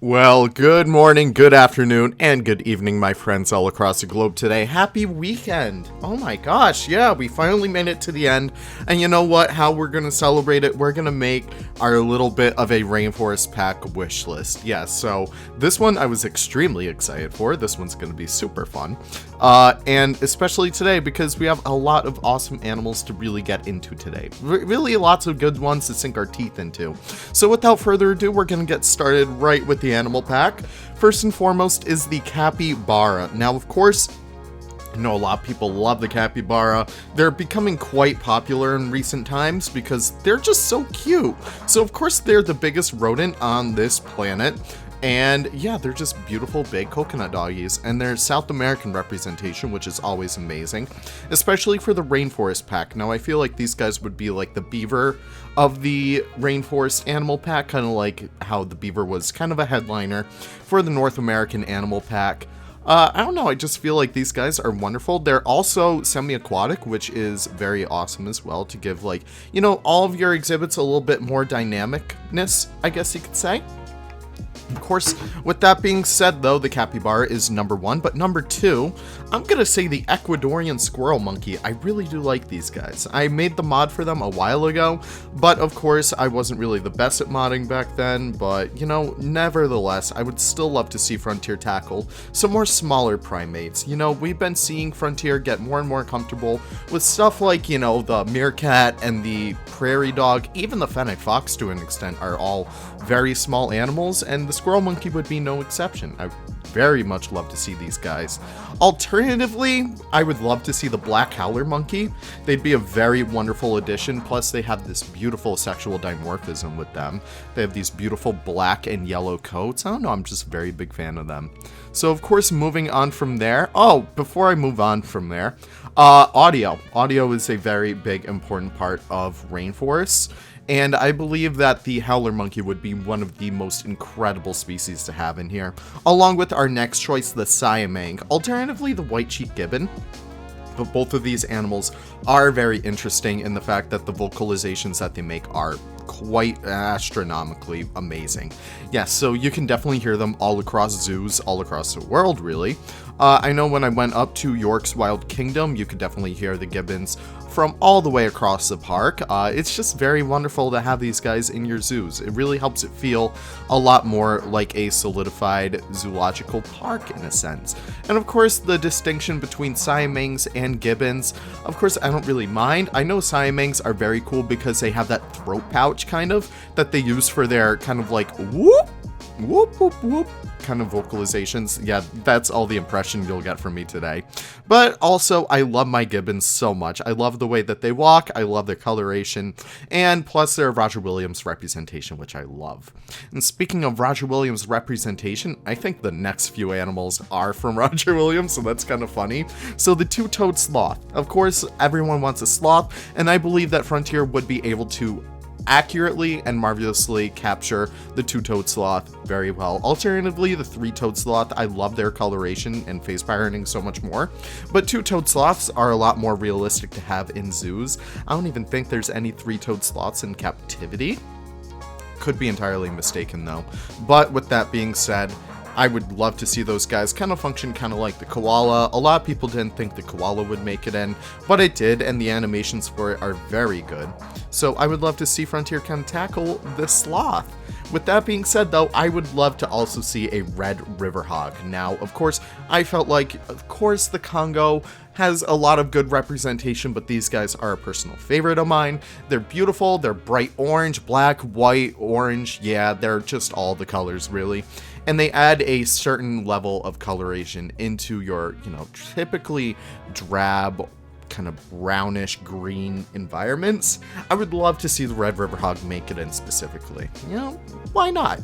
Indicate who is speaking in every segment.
Speaker 1: Well, good morning, good afternoon, and good evening, my friends all across the globe today. Happy weekend! Oh my gosh, yeah, we finally made it to the end. And you know what? How we're going to celebrate it? We're going to make our little bit of a Rainforest pack wish list. Yeah, so this one I was extremely excited for. This one's going to be super fun. And especially today because we have a lot of awesome animals to really get into today. Really lots of good ones to sink our teeth into. So without further ado, we're going to get started right with the animal pack. First and foremost is the Capybara. Now, of course, I know a lot of people love the Capybara. They're becoming quite popular in recent times because they're just so cute. So, of course, they're the biggest rodent on this planet. And yeah, they're just beautiful big coconut doggies, and their South American representation, which is always amazing, especially for the Rainforest pack. Now, I feel like these guys would be like the beaver of the Rainforest animal pack, kind of like how the beaver was kind of a headliner for the North American animal pack. I don't know, I just feel like these guys are wonderful. They're also semi-aquatic, which is very awesome as well, to give, like, you know, all of your exhibits a little bit more dynamicness, I guess you could say. Of course, with that being said, though, the Capybara is number one, but number two, I'm gonna say the Ecuadorian Squirrel Monkey. I really do like these guys. I made the mod for them a while ago, but of course, I wasn't really the best at modding back then, but, you know, nevertheless, I would still love to see Frontier tackle some more smaller primates. You know, we've been seeing Frontier get more and more comfortable with stuff like, you know, the meerkat and the prairie dog, even the fennec fox to an extent, are all very small animals, and the Squirrel Monkey would be no exception. I very much love to see these guys. Alternatively, I would love to see the Black Howler Monkey. They'd be a very wonderful addition, plus they have this beautiful sexual dimorphism with them. They have these beautiful black and yellow coats. I don't know, I'm just a very big fan of them. So of course, moving on from there, before I move on from there, audio. Audio is a very big, important part of rainforests. And I believe that the Howler Monkey would be one of the most incredible species to have in here, along with our next choice, the Siamang. Alternatively, the White-cheeked Gibbon. But both of these animals are very interesting in the fact that the vocalizations that they make are quite astronomically amazing. Yes, so you can definitely hear them all across zoos, all across the world, really. I know when I went up to York's Wild Kingdom, you could definitely hear the gibbons from all the way across the park. It's just very wonderful to have these guys in your zoos. It really helps it feel a lot more like a solidified zoological park in a sense. And of course, the distinction between Siamangs and gibbons, of course, I don't really mind. I know Siamangs are very cool because they have that throat pouch kind of that they use for their kind of like whoop, whoop, whoop, whoop kind of vocalizations. Yeah, that's all the impression you'll get from me today. But also, I love my gibbons so much. I love the way that they walk, I love their coloration, and plus their Roger Williams representation, which I love. And speaking of Roger Williams representation, I think the next few animals are from Roger Williams, so that's kind of funny. So the two-toed sloth. Of course, everyone wants a sloth, and I believe that Frontier would be able to accurately and marvelously capture the two-toed sloth very well. Alternatively, the three-toed sloth, I love their coloration and face patterning so much more, but two-toed sloths are a lot more realistic to have in zoos. I don't even think there's any three-toed sloths in captivity. Could be entirely mistaken though. But with that being said, I would love to see those guys kind of function kind of like the koala. A lot of people didn't think the koala would make it in, but it did, and the animations for it are very good. So I would love to see Frontier kind of tackle the sloth. With that being said, though, I would love to also see a red river hog. Now, of course, I felt like, of course, the Congo has a lot of good representation, but these guys are a personal favorite of mine. They're beautiful, they're bright orange, black, white, orange, yeah, they're just all the colors, really. And they add a certain level of coloration into your, you know, typically drab, kind of brownish green environments. I would love to see the red river hog make it in specifically. You know, why not?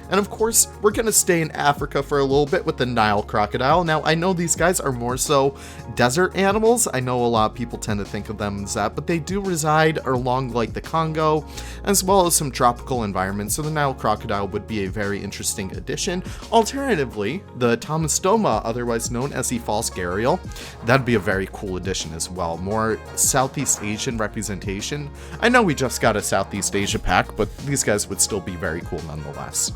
Speaker 1: And of course, we're going to stay in Africa for a little bit with the Nile crocodile. Now, I know these guys are more so desert animals. I know a lot of people tend to think of them as that, but they do reside along like the Congo, as well as some tropical environments. So the Nile crocodile would be a very interesting addition. Alternatively, the Tomastoma, otherwise known as the false gharial, that'd be a very cool addition as well. More Southeast Asian representation. I know we just got a Southeast Asia pack, but these guys would still be very cool nonetheless.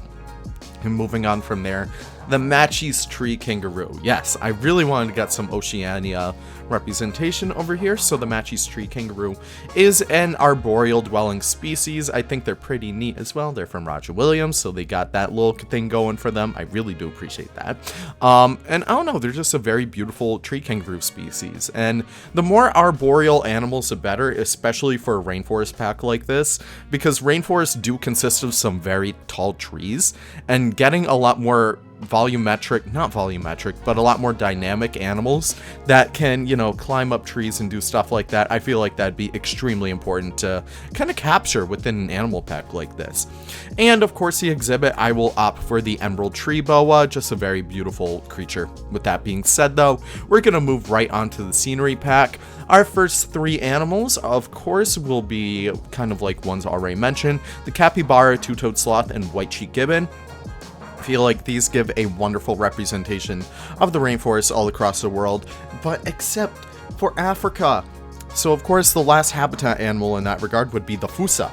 Speaker 1: And moving on from there, the Matchy's tree kangaroo. Yes, I really wanted to get some Oceania representation over here. So the Matchy's tree kangaroo is an arboreal dwelling species. I think they're pretty neat as well. They're from Roger Williams, so they got that little thing going for them. I really do appreciate that. And I don't know, they're just a very beautiful tree kangaroo species. And the more arboreal animals, the better, especially for a rainforest pack like this, because rainforests do consist of some very tall trees, and getting a lot more not volumetric, but a lot more dynamic animals that can, you know, climb up trees and do stuff like that. I feel like that'd be extremely important to kind of capture within an animal pack like this. And of course, the exhibit, I will opt for the emerald tree boa, just a very beautiful creature. With that being said though, we're gonna move right on to the scenery pack. Our first 3 animals, of course, will be kind of like ones already mentioned: the capybara, two-toed sloth, and white-cheeked gibbon. I feel like these give a wonderful representation of the rainforest all across the world, but except for Africa. So of course the last habitat animal in that regard would be the Foosa.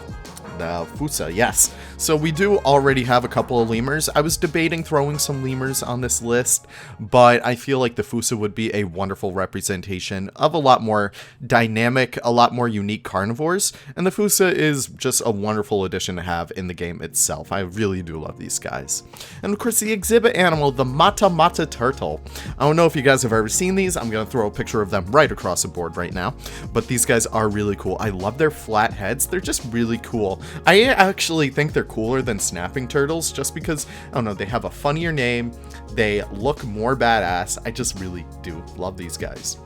Speaker 1: The Foosa, yes. So we do already have a couple of lemurs. I was debating throwing some lemurs on this list, but I feel like the Foosa would be a wonderful representation of a lot more dynamic, a lot more unique carnivores, and the Foosa is just a wonderful addition to have in the game itself. I really do love these guys. And of course the exhibit animal, the Mata Mata turtle. I don't know if you guys have ever seen these. I'm going to throw a picture of them right across the board right now, but these guys are really cool. I love their flat heads. They're just really cool. I actually think they're cooler than snapping turtles just because, I don't know, they have a funnier name, they look more badass. I just really do love these guys.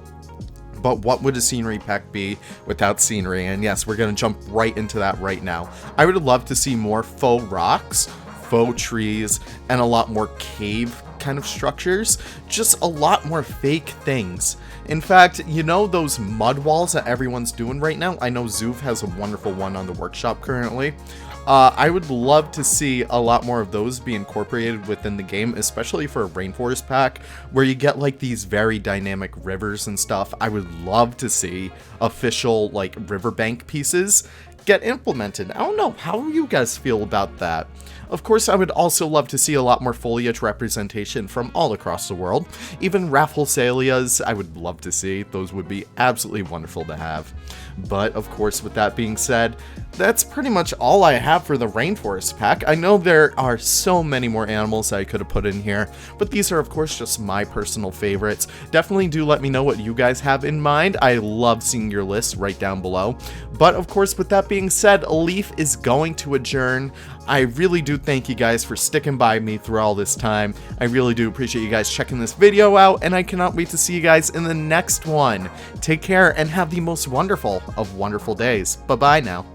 Speaker 1: But what would a scenery pack be without scenery? And yes, we're going to jump right into that right now. I would love to see more faux rocks, faux trees, and a lot more cave kind of structures, just a lot more fake things. In fact, you know those mud walls that everyone's doing right now? I know Zoov has a wonderful one on the workshop currently. I would love to see a lot more of those be incorporated within the game, especially for a rainforest pack where you get like these very dynamic rivers and stuff. I would love to see official like riverbank pieces get implemented. I don't know, how do you guys feel about that? Of course, I would also love to see a lot more foliage representation from all across the world. Even Rafflesalias, I would love to see. Those would be absolutely wonderful to have. But, of course, with that being said, that's pretty much all I have for the Rainforest pack. I know there are so many more animals that I could have put in here, but these are, of course, just my personal favorites. Definitely do let me know what you guys have in mind. I love seeing your list right down below. But, of course, with that being said, Leaf is going to adjourn. I really do thank you guys for sticking by me through all this time. I really do appreciate you guys checking this video out, and I cannot wait to see you guys in the next one. Take care and have the most wonderful of wonderful days. Bye-bye now.